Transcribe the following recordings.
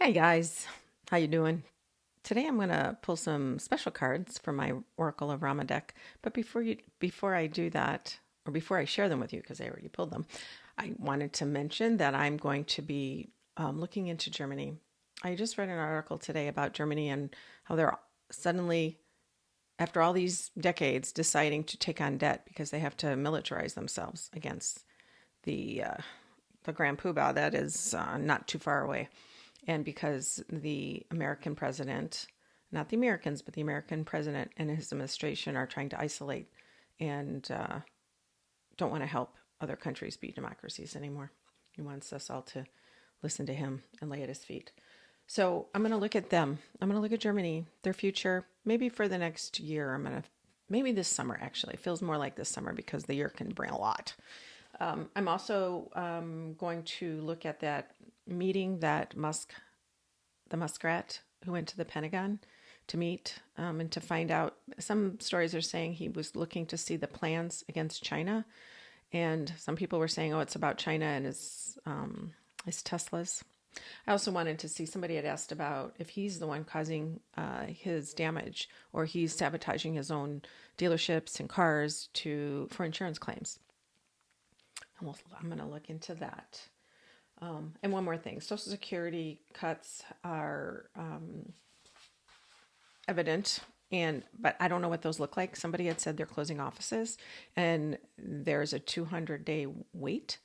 Hey guys, how you doing? Today I'm going to pull some special cards from my Oracle of Rama deck. But before I do that, or before I share them with you, because I already pulled them, I wanted to mention that I'm going to be looking into Germany. I just read an article today about Germany and how they're suddenly, after all these decades, deciding to take on debt because they have to militarize themselves against the uh, the Grand Poobah that is not too far away. And because the American president, not the Americans, but the American president and his administration are trying to isolate and don't want to help other countries be democracies anymore. He wants us all to listen to him and lay at his feet. So I'm going to look at them. I'm going to look at Germany, their future, maybe for the next year. Maybe this summer actually. It feels more like this summer because the year can bring a lot. I'm also going to look at that meeting that the Muskrat, who went to the Pentagon to meet and to find out. Some stories are saying he was looking to see the plans against China, and some people were saying, "Oh, it's about China and his Teslas." I also wanted to see, somebody had asked about if he's the one causing his damage or he's sabotaging his own dealerships and cars for insurance claims. I'm going to look into that. And one more thing, Social Security cuts are evident, but I don't know what those look like. Somebody had said they're closing offices, and there's a 200-day wait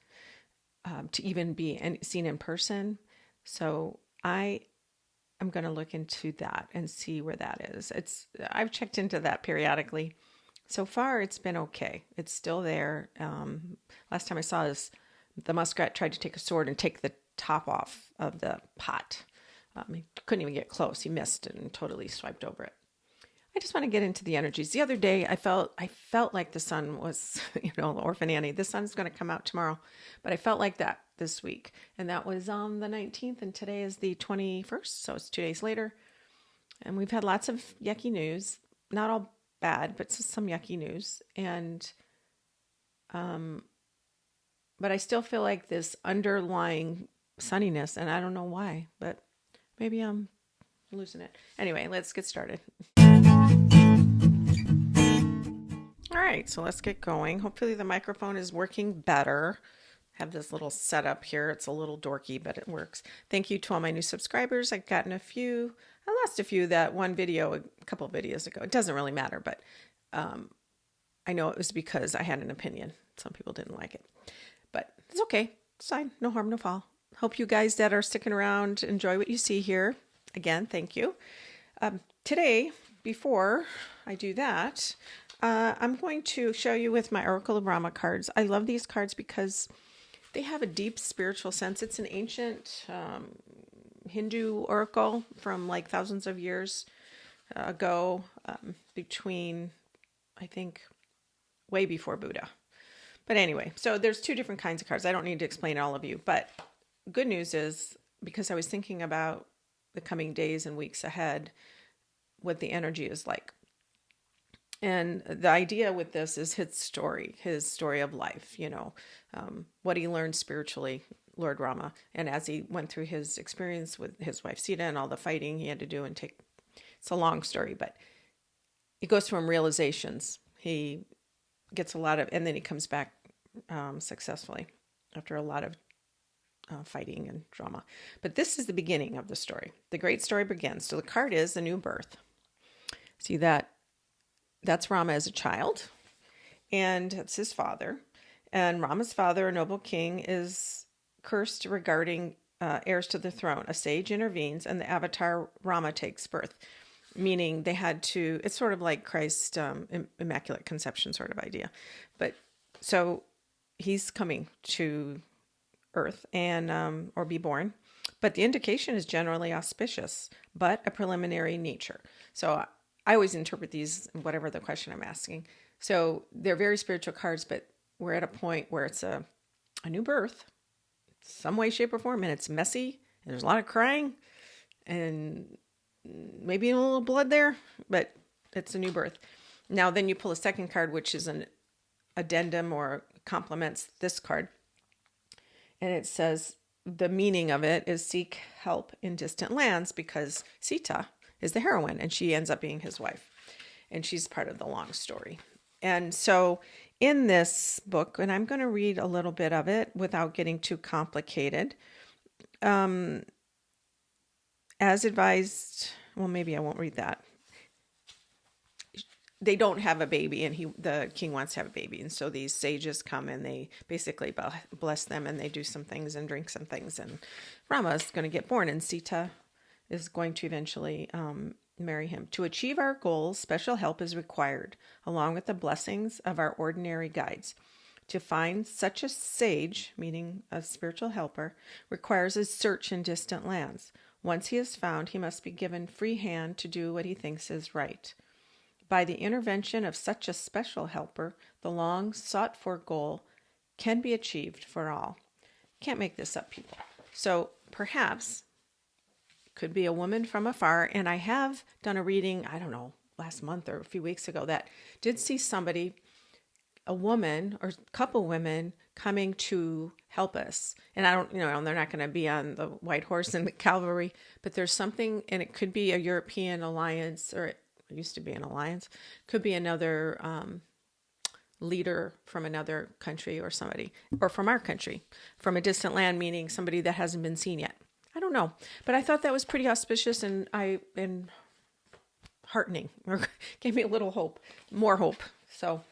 to even be seen in person. So I am going to look into that and see where that is. I've checked into that periodically. So far, it's been okay. It's still there. Last time I saw this, the muskrat tried to take a sword and take the top off of the pot. He couldn't even get close. He missed and totally swiped over it. I just want to get into the energies. The other day, I felt like the sun was, Orphan Annie. The sun's going to come out tomorrow, but I felt like that this week, and that was on the 19th, and today is the 21st, so it's 2 days later, and we've had lots of yucky news. Not all bad, but some yucky news, and but I still feel like this underlying sunniness, and I don't know why, but maybe I'm losing it. Anyway, let's get started. All right, so let's get going. Hopefully the microphone is working better. I have this little setup here. It's a little dorky, but it works. Thank you to all my new subscribers. I've gotten a few. I lost a few that one video a couple of videos ago. It doesn't really matter, but I know it was because I had an opinion. Some people didn't like it, but it's okay. It's fine. No harm, no foul. Hope you guys that are sticking around enjoy what you see here. Again, thank you. Today, before I do that, I'm going to show you with my Oracle of Rama cards. I love these cards because they have a deep spiritual sense. It's an ancient Hindu oracle from like thousands of years ago, between, I think, way before Buddha. But anyway, so there's two different kinds of cards. I don't need to explain all of you, but good news is, because I was thinking about the coming days and weeks ahead, what the energy is like. And the idea with this is his story of life, what he learned spiritually, Lord Rama. And as he went through his experience with his wife Sita and all the fighting he had to do it's a long story, but it goes from realizations. He gets a lot of, and then he comes back successfully after a lot of fighting and drama. But this is the beginning of the story. The great story begins. So the card is the new birth. See that? That's Rama as a child, and it's his father. And Rama's father, a noble king, is cursed regarding heirs to the throne. A sage intervenes, and the avatar Rama takes birth, meaning they had to, it's sort of like Christ, Immaculate Conception sort of idea. But so he's coming to earth and or be born. But the indication is generally auspicious, but a preliminary nature. So I always interpret these, whatever the question I'm asking. So they're very spiritual cards, but we're at a point where it's a new birth, some way, shape, or form, and it's messy, and there's a lot of crying, and maybe a little blood there, but it's a new birth. Now, then you pull a second card, which is an addendum or complements this card, and it says, the meaning of it is seek help in distant lands, because Sita is the heroine and she ends up being his wife. And she's part of the long story. And so in this book, and I'm going to read a little bit of it without getting too complicated, as advised, well, maybe I won't read that. They don't have a baby, and the king wants to have a baby. And so these sages come and they basically bless them, and they do some things and drink some things. And Rama is going to get born, and Sita is going to eventually marry him. To achieve our goals, special help is required, along with the blessings of our ordinary guides. To find such a sage, meaning a spiritual helper, requires a search in distant lands. Once he is found, he must be given free hand to do what he thinks is right. By the intervention of such a special helper, the long sought-for goal can be achieved for all. Can't make this up, people. So perhaps could be a woman from afar, and I have done a reading, I don't know, last month or a few weeks ago, that did see somebody, a woman or a couple women, coming to help us. And I don't, they're not going to be on the white horse in the cavalry, but there's something, and it could be a European alliance, or it used to be an alliance, could be another leader from another country, or somebody, or from our country, from a distant land, meaning somebody that hasn't been seen yet. I don't know, but I thought that was pretty auspicious and heartening, or gave me a little hope, more hope. So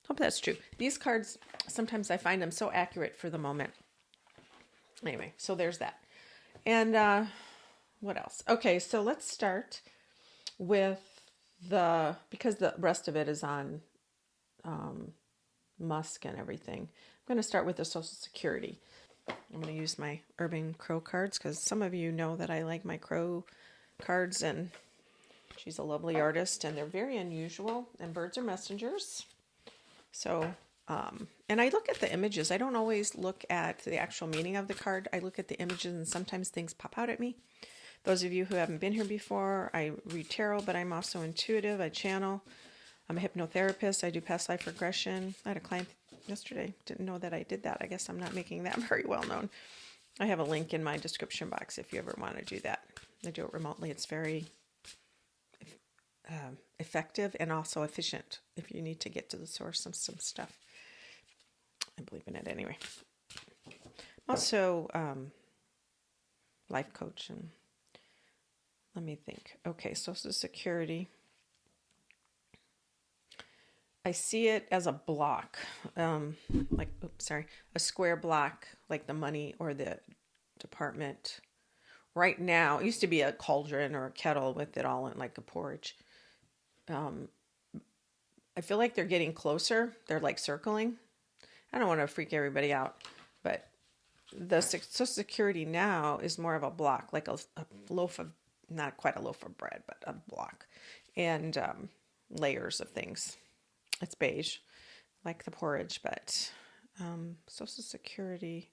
hope that's true. These cards, sometimes I find them so accurate for the moment. Anyway, so there's that. And what else? Okay, so let's start with because the rest of it is on Musk and everything. I'm going to start with the Social Security. I'm going to use my Urban Crow cards, because some of you know that I like my Crow cards, and she's a lovely artist, and they're very unusual, and birds are messengers. So, and I look at the images. I don't always look at the actual meaning of the card. I look at the images, and sometimes things pop out at me. Those of you who haven't been here before, I read tarot, but I'm also intuitive. I channel. I'm a hypnotherapist. I do past life regression. I had a client yesterday. Didn't know that I did that. I guess I'm not making that very well known. I have a link in my description box if you ever want to do that. I do it remotely. It's very effective and also efficient if you need to get to the source of some stuff. I believe in it anyway. Also, life coach, and let me think. Okay, Social Security. I see it as a block, a square block, like the money or the department. Right now, it used to be a cauldron or a kettle with it all in, like a porridge. I feel like they're getting closer. They're like circling. I don't want to freak everybody out, but the Social Security now is more of a block, like a loaf of, not quite a loaf of bread, but a block, and layers of things. It's beige, like the porridge, but Social Security.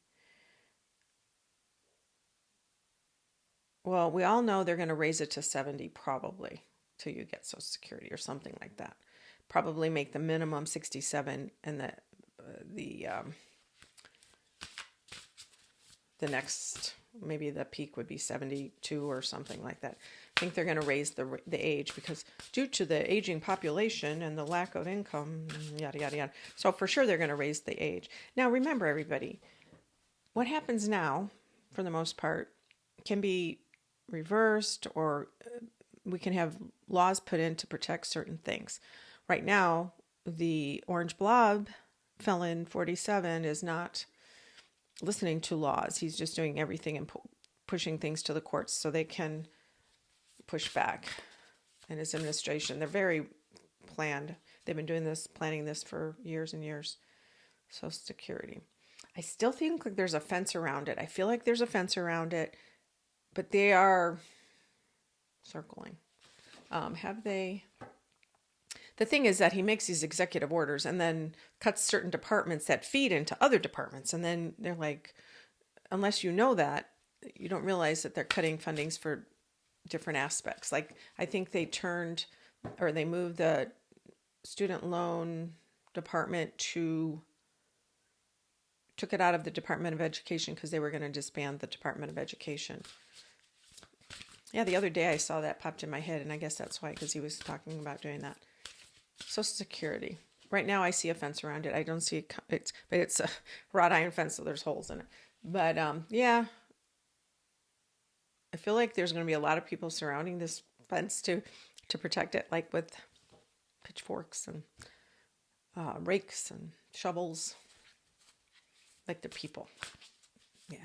Well, we all know they're going to raise it to 70 probably till you get Social Security or something like that. Probably make the minimum 67, and the next, maybe the peak would be 72 or something like that. I think they're going to raise the age, because due to the aging population and the lack of income, yada, yada, yada. So for sure they're going to raise the age. Now remember, everybody, what happens now, for the most part, can be reversed, or we can have laws put in to protect certain things. Right now, the Orange Blob, felon 47, is not listening to laws. He's just doing everything and pushing things to the courts so they can push back. And his administration, they're very planned. They've been planning this for years and years. Social Security. I still think like there's a fence around it. I feel like there's a fence around it, but they are circling. Have they? The thing is that he makes these executive orders and then cuts certain departments that feed into other departments. And then they're like, unless you know that, you don't realize that they're cutting fundings for different aspects. Like, I think they moved the student loan department to took it out of the Department of Education because they were going to disband the Department of Education. Yeah, the other day I saw that popped in my head, and I guess that's why, because he was talking about doing that. Social Security. Right now I see a fence around it. I don't see but it's a wrought iron fence, so there's holes in it. But yeah, I feel like there's going to be a lot of people surrounding this fence to protect it, like with pitchforks and rakes and shovels, like the people. Yeah.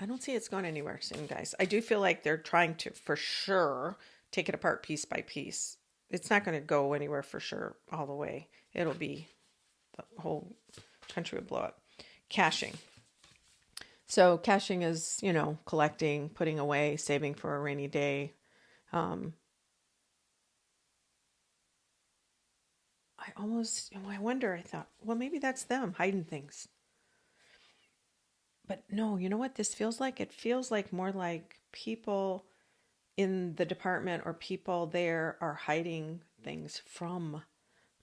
I don't see it's going anywhere soon, guys. I do feel like they're trying to, for sure, take it apart piece by piece. It's not going to go anywhere for sure all the way. It'll be, the whole country would blow up. Caching. So caching is, collecting, putting away, saving for a rainy day. I thought, well, maybe that's them hiding things. But no, you know what this feels like? It feels like more like people in the department or people there are hiding things from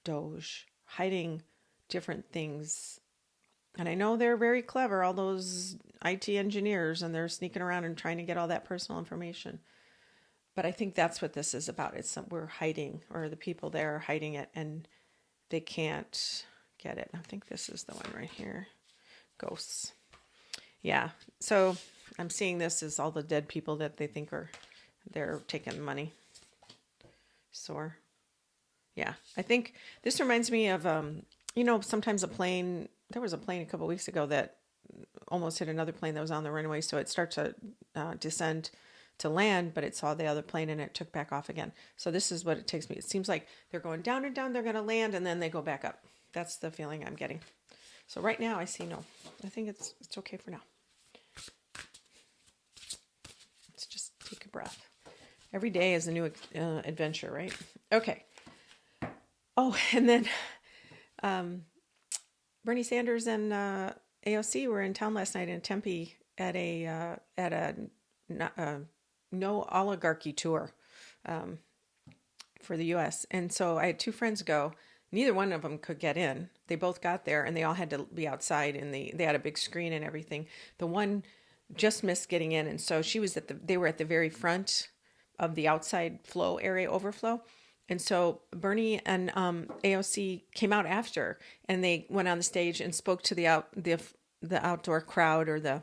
Doge, hiding different things. And I know they're very clever, all those IT engineers, and they're sneaking around and trying to get all that personal information. But I think that's what this is about. We're hiding, or the people there are hiding it, and they can't get it. I think this is the one right here. Ghosts. Yeah. So I'm seeing this as all the dead people that they think they're taking money. Sore. Yeah. I think this reminds me of, sometimes there was a plane a couple of weeks ago that almost hit another plane that was on the runway. So it starts to descend to land, but it saw the other plane and it took back off again. So this is what it takes me. It seems like they're going down and down. They're going to land and then they go back up. That's the feeling I'm getting. So right now I see no. I think it's okay for now. Let's just take a breath. Every day is a new adventure, right? Okay. Oh, and then Bernie Sanders and AOC were in town last night in Tempe at a no oligarchy tour for the U.S. And so I had two friends go. Neither one of them could get in. They both got there, and they all had to be outside. And they had a big screen and everything. The one just missed getting in, and so she was they were at the very front of the outside flow area, overflow. And so Bernie and AOC came out after, and they went on the stage and spoke to the outdoor crowd, or the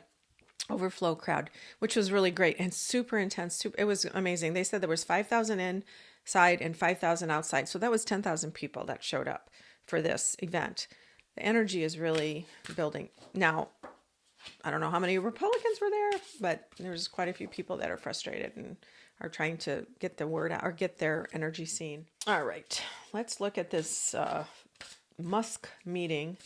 overflow crowd, which was really great and super intense. It was amazing. They said there was 5,000 inside and 5,000 outside. So that was 10,000 people that showed up for this event. The energy is really building. Now, I don't know how many Republicans were there, but there's quite a few people that are frustrated and are trying to get the word out or get their energy seen. All right, let's look at this Musk meeting.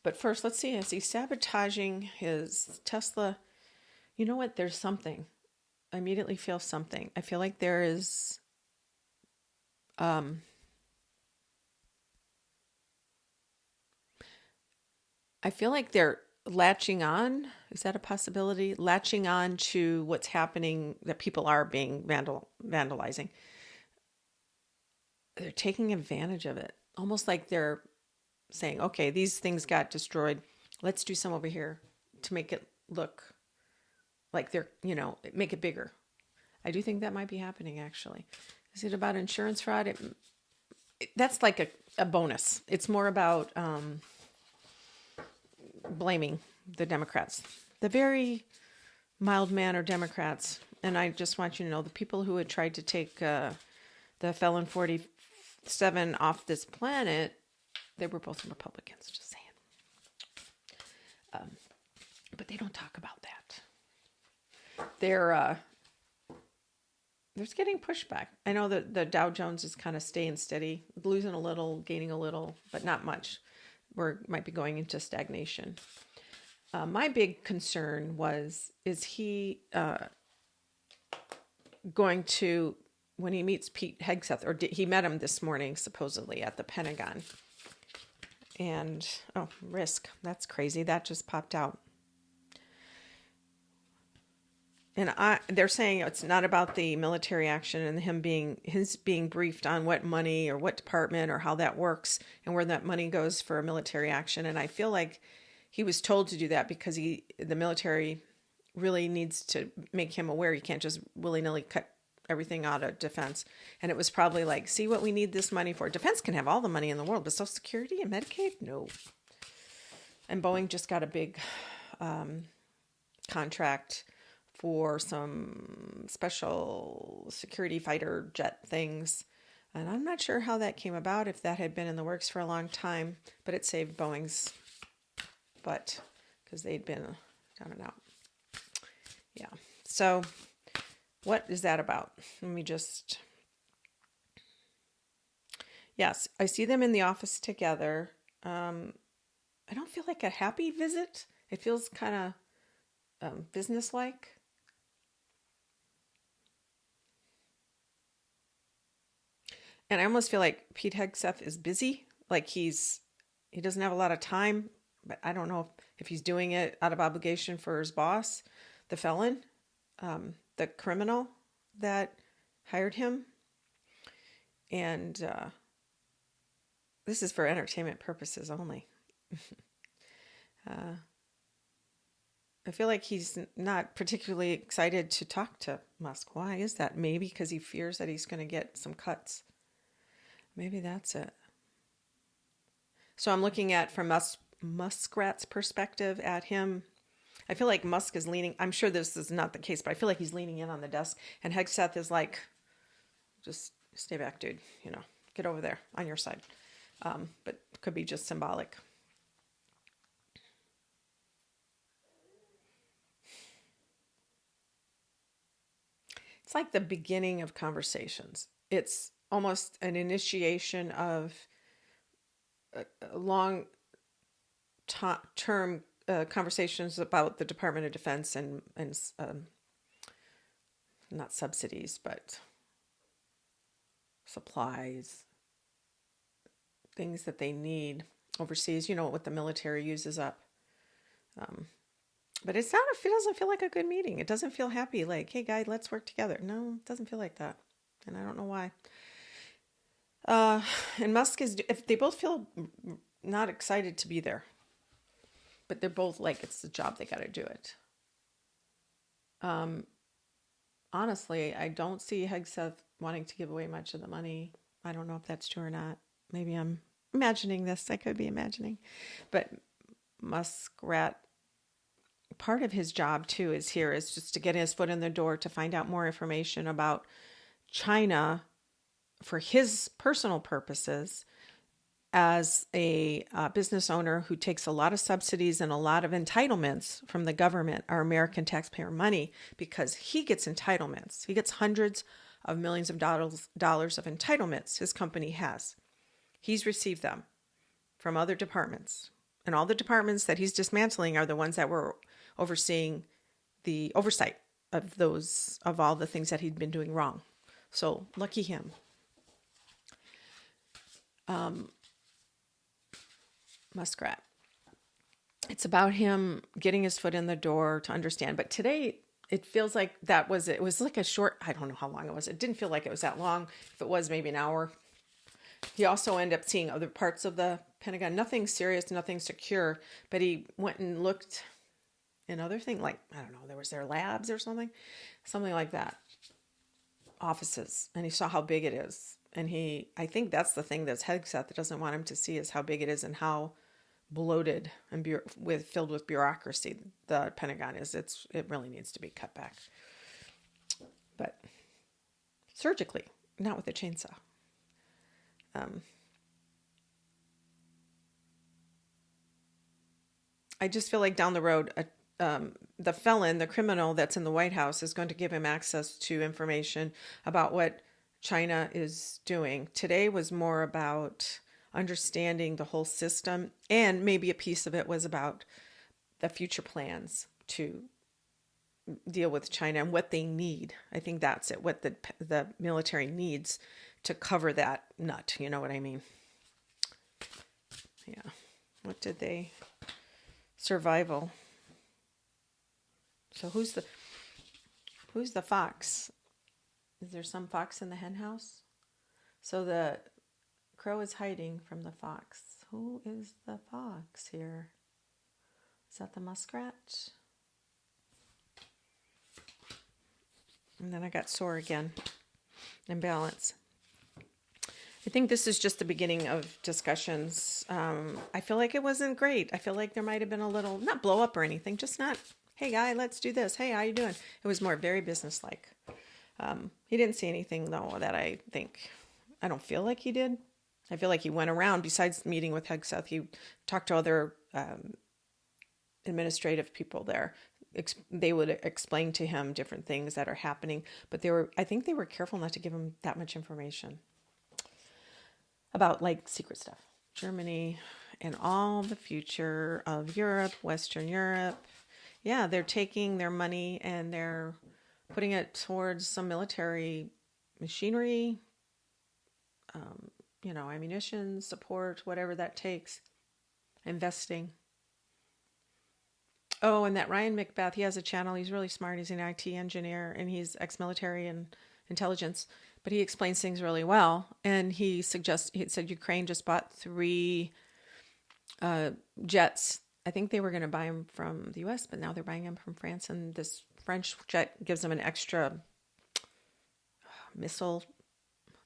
But first, let's see, is he sabotaging his Tesla? You know what? There's something. I immediately feel something. I feel like there is... I feel like they're latching on. Is that a possibility? Latching on to what's happening, that people are being vandalizing. They're taking advantage of it. Almost like they're saying, okay, these things got destroyed. Let's do some over here to make it look like they're, make it bigger. I do think that might be happening, actually. Is it about insurance fraud? That's like a bonus. It's more about blaming the Democrats, the very mild-mannered Democrats. And I just want you to know, the people who had tried to take the Felon 47 off this planet, they were both Republicans, just saying. But they don't talk about that. There's getting pushback. I know that the Dow Jones is kind of staying steady, losing a little, gaining a little, but not much. Might be going into stagnation. My big concern is he going to, when he meets Pete Hegseth, or he met him this morning, supposedly, at the Pentagon. And, risk. That's crazy. That just popped out. And they're saying it's not about the military action and his being briefed on what money or what department or how that works and where that money goes for a military action. And I feel like he was told to do that because the military really needs to make him aware. You can't just willy-nilly cut everything out of defense. And it was probably like, see what we need this money for. Defense can have all the money in the world, but Social Security and Medicaid, no. And Boeing just got a big contract for some special security fighter jet things. And I'm not sure how that came about, if that had been in the works for a long time, but it saved Boeing's butt because they'd been down and out. Yeah. So what is that about? Let me just... Yes, I see them in the office together. I don't feel like a happy visit. It feels kind of business-like. And I almost feel like Pete Hegseth is busy. Like he doesn't have a lot of time, but I don't know if he's doing it out of obligation for his boss, the felon, the criminal that hired him. And this is for entertainment purposes only. I feel like he's not particularly excited to talk to Musk. Why is that? Maybe because he fears that he's going to get some cuts. Maybe that's it. So I'm looking at, from Muskrat's perspective, at him. I feel like Musk is leaning, I'm sure this is not the case, but I feel like he's leaning in on the desk. And Hegseth is like, just stay back, dude. Get over there on your side. But it could be just symbolic. It's like the beginning of conversations. It's almost an initiation of a long-term conversations about the Department of Defense and not subsidies, but supplies, things that they need overseas. What the military uses up. But it doesn't feel like a good meeting. It doesn't feel happy. Like, hey, guys, let's work together. No, it doesn't feel like that. And I don't know why. And Musk if they both feel not excited to be there, but they're both like, it's the job, they got to do it. Honestly, I don't see Hegseth wanting to give away much of the money. I don't know if that's true or not. Maybe I'm imagining this. I could be imagining. But Muskrat, part of his job too is just to get his foot in the door to find out more information about China for his personal purposes as a business owner who takes a lot of subsidies and a lot of entitlements from the government, our American taxpayer money, because he gets entitlements. He gets hundreds of millions of dollars of entitlements his company has. He's received them from other departments. And all the departments that he's dismantling are the ones that were overseeing the oversight of all the things that he'd been doing wrong. So lucky him. Muskrat. It's about him getting his foot in the door to understand. But today, it feels like it was like a short, I don't know how long it was. It didn't feel like it was that long. If it was, maybe an hour. He also ended up seeing other parts of the Pentagon. Nothing serious, nothing secure. But he went and looked in other things, like, I don't know, there was their labs or something like that. Offices. And he saw how big it is. And I think that's the thing that's Hegseth that doesn't want him to see, is how big it is and how bloated and filled with bureaucracy the Pentagon is. It really needs to be cut back, but surgically, not with a chainsaw. I just feel like down the road, the felon, the criminal that's in the White House, is going to give him access to information about what China is doing. Today was more about understanding the whole system, and maybe a piece of it was about the future plans to deal with China and what they need. I think that's it, what the military needs to cover that nut. You know what I mean? Yeah. What did they... Survival. So who's the fox? Is there some fox in the hen house? So the crow is hiding from the fox. Who is the fox here? Is that the muskrat? And then I got sore again. Imbalance. I think this is just the beginning of discussions. I feel like it wasn't great. I feel like there might have been a little, not blow up or anything, just not, hey guy, let's do this. Hey, how you doing? It was more very businesslike. He didn't see anything though that I don't feel like he did. I feel like he went around, besides meeting with Hegseth, he talked to other administrative people there. They would explain to him different things that are happening, but I think they were careful not to give him that much information about like secret stuff. Germany and all the future of Europe, Western Europe. Yeah, they're taking their money and they're putting it towards some military machinery, ammunition, support, whatever that takes, investing. Oh, and that Ryan McBeth, he has a channel. He's really smart. He's an IT engineer and he's ex-military and intelligence, but he explains things really well. And he said Ukraine just bought 3 jets. I think they were going to buy them from the US, but now they're buying them from France. And this French jet gives them an extra missile.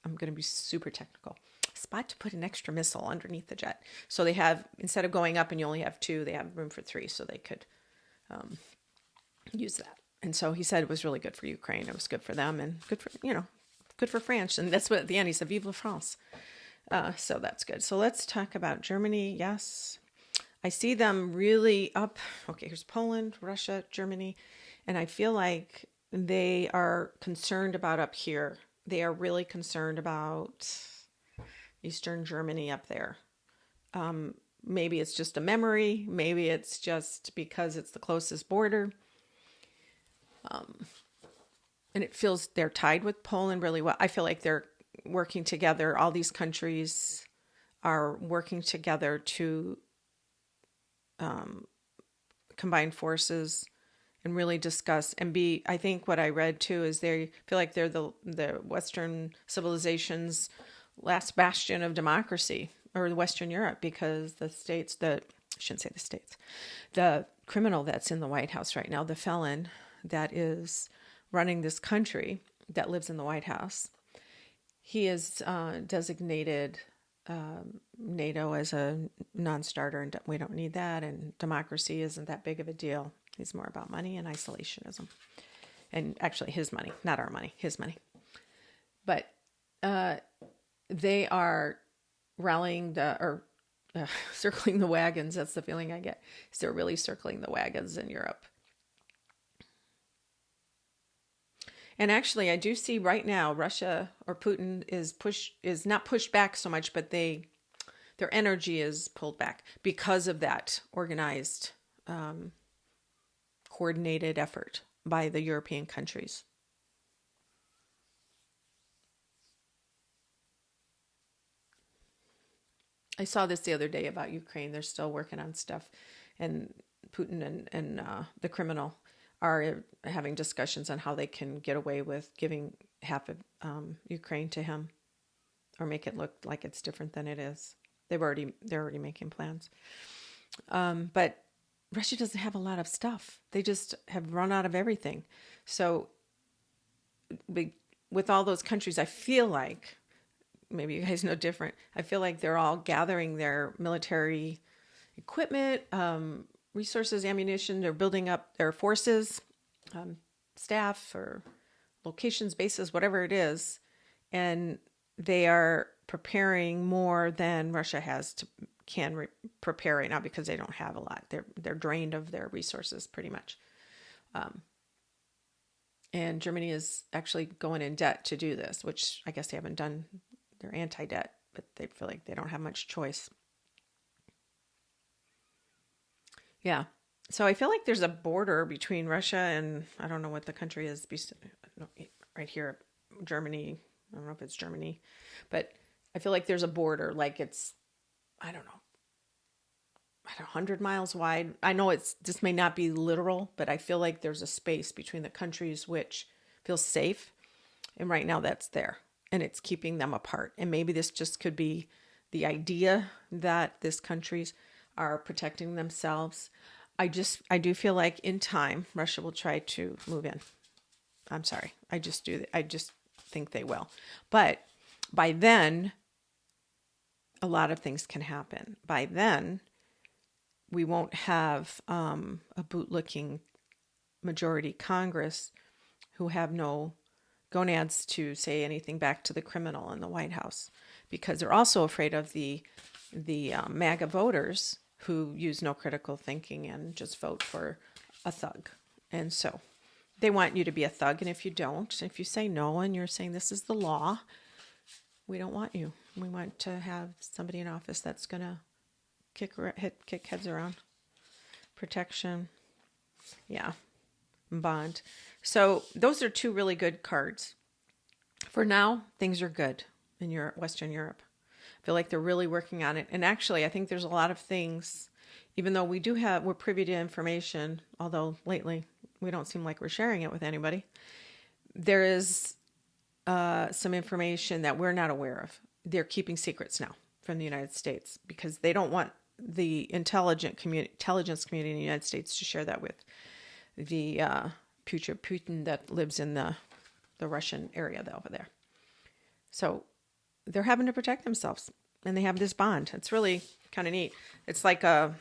I'm going to be super technical. Spot to put an extra missile underneath the jet. So they have, instead of going up and you only have 2, they have room for 3, so they could use that. And so he said it was really good for Ukraine. It was good for them and good for France. And that's what at the end he said, Vive la France. So that's good. So let's talk about Germany. Yes. I see them really up. Okay, here's Poland, Russia, Germany. And I feel like they are concerned about up here. They are really concerned about Eastern Germany up there. Maybe it's just a memory. Maybe it's just because it's the closest border. And it feels they're tied with Poland really well. I feel like they're working together. All these countries are working together to combine forces and really discuss and I think what I read too is they feel like they're the Western civilization's last bastion of democracy, or Western Europe, because the criminal that's in the White House right now, the felon that is running this country that lives in the White House, he is designated NATO as a non-starter, and we don't need that, and democracy isn't that big of a deal. He's more about money and isolationism. And actually his money, not our money, his money. But they are rallying circling the wagons. That's the feeling I get. So they're really circling the wagons in Europe. And actually, I do see right now Russia or Putin is not pushed back so much, but their energy is pulled back because of that organized, coordinated effort by the European countries. I saw this the other day about Ukraine. They're still working on stuff, and Putin and the criminal are having discussions on how they can get away with giving half of Ukraine to him, or make it look like it's different than it is. They're already making plans. But Russia doesn't have a lot of stuff. They just have run out of everything. So with all those countries, I feel like, maybe you guys know different, I feel like they're all gathering their military equipment, resources, ammunition. They're building up their forces, staff or locations, bases, whatever it is. And they are preparing more than Russia can prepare right now, because they don't have a lot. They're drained of their resources pretty much. And Germany is actually going in debt to do this, which I guess they haven't done. They're anti-debt, but they feel like they don't have much choice. Yeah. So I feel like there's a border between Russia and, I don't know what the country is, right here, Germany. I don't know if it's Germany, but I feel like there's a border, like it's, I don't know, 100 miles wide. I know this may not be literal, but I feel like there's a space between the countries which feels safe. And right now that's there, and it's keeping them apart. And maybe this just could be the idea that these countries are protecting themselves. I do feel like in time, Russia will try to move in. I'm sorry. I just think they will. But by then, a lot of things can happen. By then, we won't have a bootlicking majority Congress who have no gonads to say anything back to the criminal in the White House, because they're also afraid of the MAGA voters who use no critical thinking and just vote for a thug. And so they want you to be a thug. And if you don't, if you say no and you're saying this is the law, we don't want you. We want to have somebody in office that's going to kick heads around. Protection. Yeah. Bond. So those are two really good cards. For now, things are good in Western Europe. I feel like they're really working on it. And actually, I think there's a lot of things, even though we're privy to information, although lately we don't seem like we're sharing it with anybody. There is some information that we're not aware of. They're keeping secrets now from the United States because they don't want the intelligence community in the United States to share that with the future Putin that lives in the Russian area over there. So they're having to protect themselves, and they have this bond. It's really kind of neat. It's like a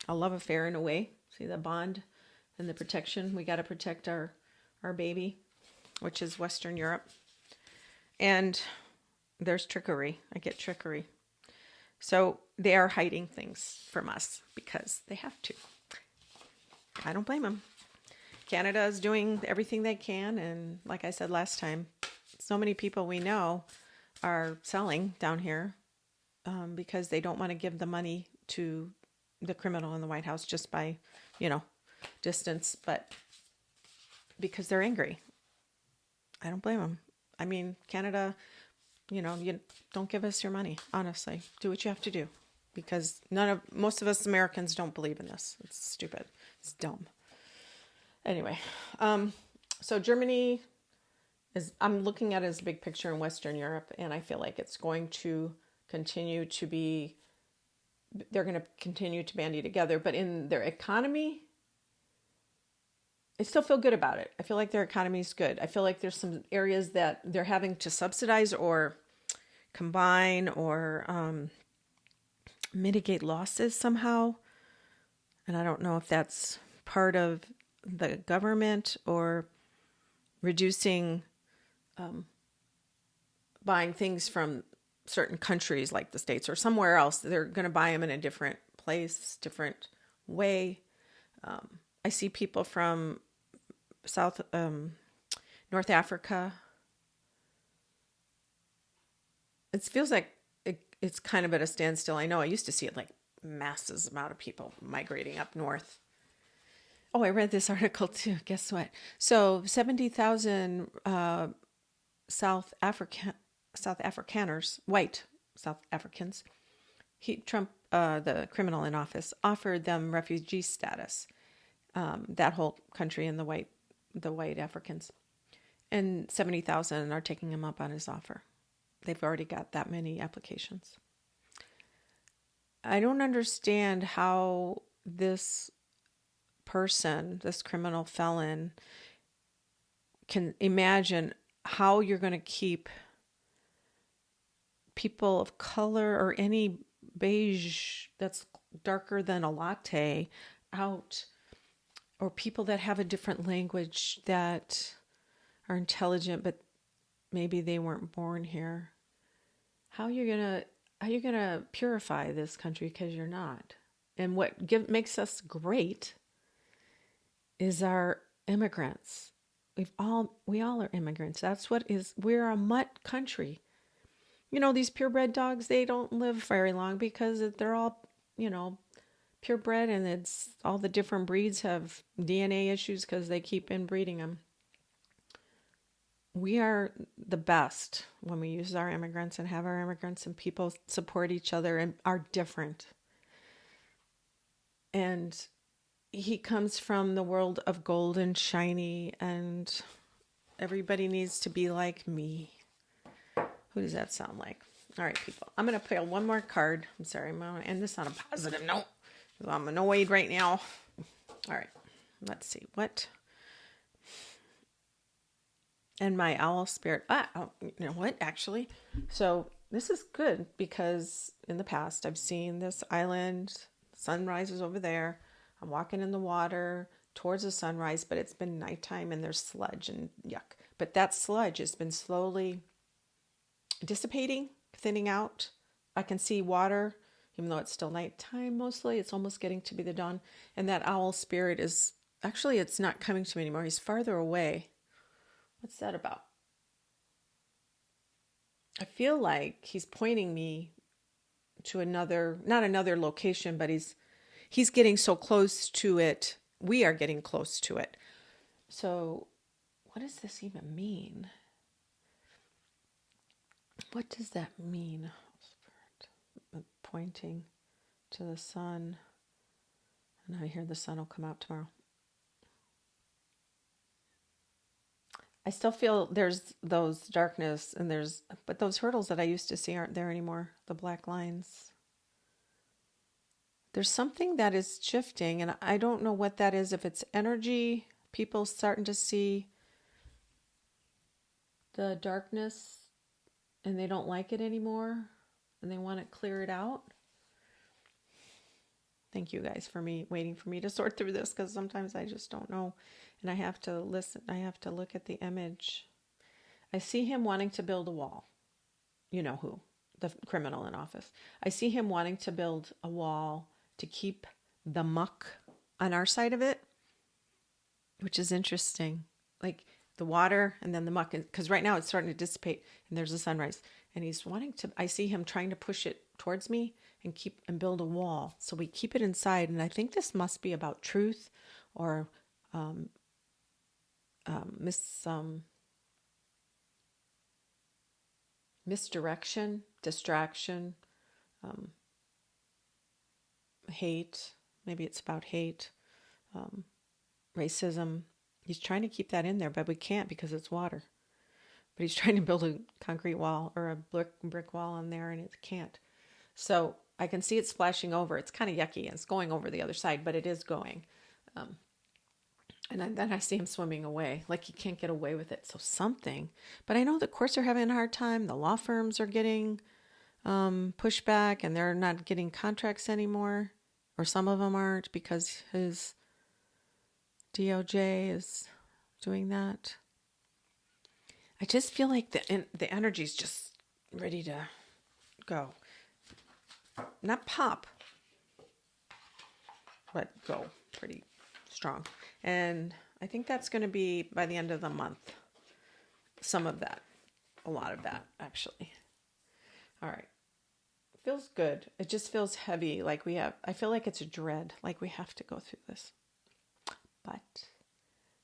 love affair in a way. See the bond and the protection. We got to protect our baby, which is Western Europe. And there's trickery. I get trickery. So they are hiding things from us because they have to. I don't blame them. Canada is doing everything they can. And like I said last time, so many people we know are selling down here because they don't want to give the money to the criminal in the White House just by, distance, but because they're angry. I don't blame them. I mean, Canada, you don't give us your money, honestly. Do what you have to do because most of us Americans don't believe in this. It's stupid. It's dumb. Anyway, so Germany I'm looking at it as a big picture in Western Europe, and I feel like it's going to continue to be, they're going to continue to bandy together, but in their economy, I still feel good about it. I feel like their economy is good. I feel like there's some areas that they're having to subsidize or combine or mitigate losses somehow. And I don't know if that's part of the government or reducing buying things from certain countries like the States or somewhere else. They're going to buy them in a different place, different way. I see people from North Africa. It feels like it's kind of at a standstill. I know I used to see it like masses amount of people migrating up north. Oh, I read this article too. Guess what? So 70,000 South Afrikaners, white South Africans, Trump, the criminal in office, offered them refugee status. That whole country and the white Africans, and 70,000 are taking him up on his offer. They've already got that many applications. I don't understand how this person, this criminal felon, can imagine how you're going to keep people of color or any beige that's darker than a latte out, or people that have a different language that are intelligent but maybe they weren't born here. How are you gonna purify this country? Because you're not. And what makes us great is our immigrants. We all are immigrants. We're a mutt country. These purebred dogs, they don't live very long because they're all, purebred, and it's all the different breeds have DNA issues because they keep inbreeding them. We are the best when we use our immigrants and have our immigrants, and people support each other and are different. And he comes from the world of gold and shiny, and everybody needs to be like me. Who does that sound like? All right, people. I'm going to play one more card. I'm sorry. I'm going to end this on a positive note. I'm annoyed right now. All right, let's see what. And my owl spirit. You know what? Actually, so this is good because in the past I've seen this island. Sunrise is over there. I'm walking in the water towards the sunrise, but it's been nighttime and there's sludge and yuck. But that sludge has been slowly dissipating, thinning out. I can see water, even though it's still nighttime mostly. It's almost getting to be the dawn. And that owl spirit is actually, it's not coming to me anymore. He's farther away. What's that about? I feel like he's pointing me to another, not another location, but he's getting so close to it. We are getting close to it. So what does this even mean? What does that mean? Spirit pointing to the sun. And I hear the sun will come out tomorrow. I still feel there's those darkness and but those hurdles that I used to see aren't there anymore. The black lines. There's something that is shifting and I don't know what that is. If it's energy, people starting to see the darkness and they don't like it anymore and they want to clear it out. Thank you guys for waiting for me to sort through this because sometimes I just don't know. And I have to listen. I have to look at the image. I see him wanting to build a wall. You know who? The criminal in office. I see him wanting to build a wall to keep the muck on our side of it, which is interesting. Like the water and then the muck. Because right now it's starting to dissipate and there's a sunrise. And he's wanting to, I see him trying to push it towards me and build a wall. So we keep it inside. And I think this must be about truth or misdirection, distraction, hate. Maybe it's about hate, racism. He's trying to keep that in there, but we can't because it's water. But he's trying to build a concrete wall or a brick wall on there, and it can't. So I can see it splashing over. It's kind of yucky, and it's going over the other side, but it is going. And then I see him swimming away, like he can't get away with it. So something. But I know the courts are having a hard time. The law firms are getting pushback, and they're not getting contracts anymore. Or some of them aren't because his DOJ is doing that. I just feel like the energy's just ready to go. Not pop, but go pretty strong. And I think that's going to be by the end of the month. Some of that. A lot of that, actually. All right. Feels good. It just feels heavy. Like I feel like it's a dread. Like we have to go through this. But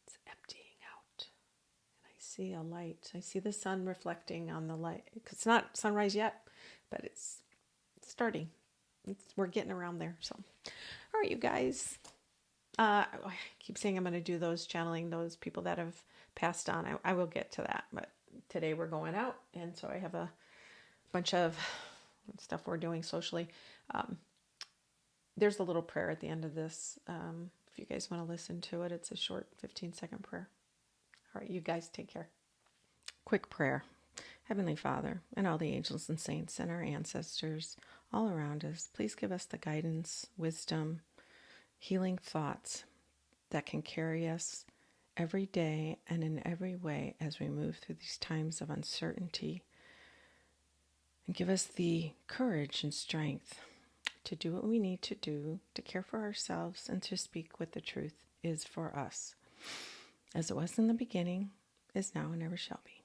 it's emptying out. And I see a light. I see the sun reflecting on the light. It's not sunrise yet, but it's starting. We're getting around there. So, all right, you guys. I keep saying I'm going to do those channeling those people that have passed on. I will get to that, but today we're going out, and so I have a bunch of stuff we're doing socially. There's a little prayer at the end of this. If you guys want to listen to it, it's a short 15-second prayer. All right, you guys take care. Quick prayer. Heavenly Father, and all the angels and saints and our ancestors all around us, please give us the guidance, wisdom, healing thoughts that can carry us every day and in every way as we move through these times of uncertainty. And give us the courage and strength to do what we need to do, to care for ourselves, and to speak what the truth is for us, as it was in the beginning, is now, and ever shall be.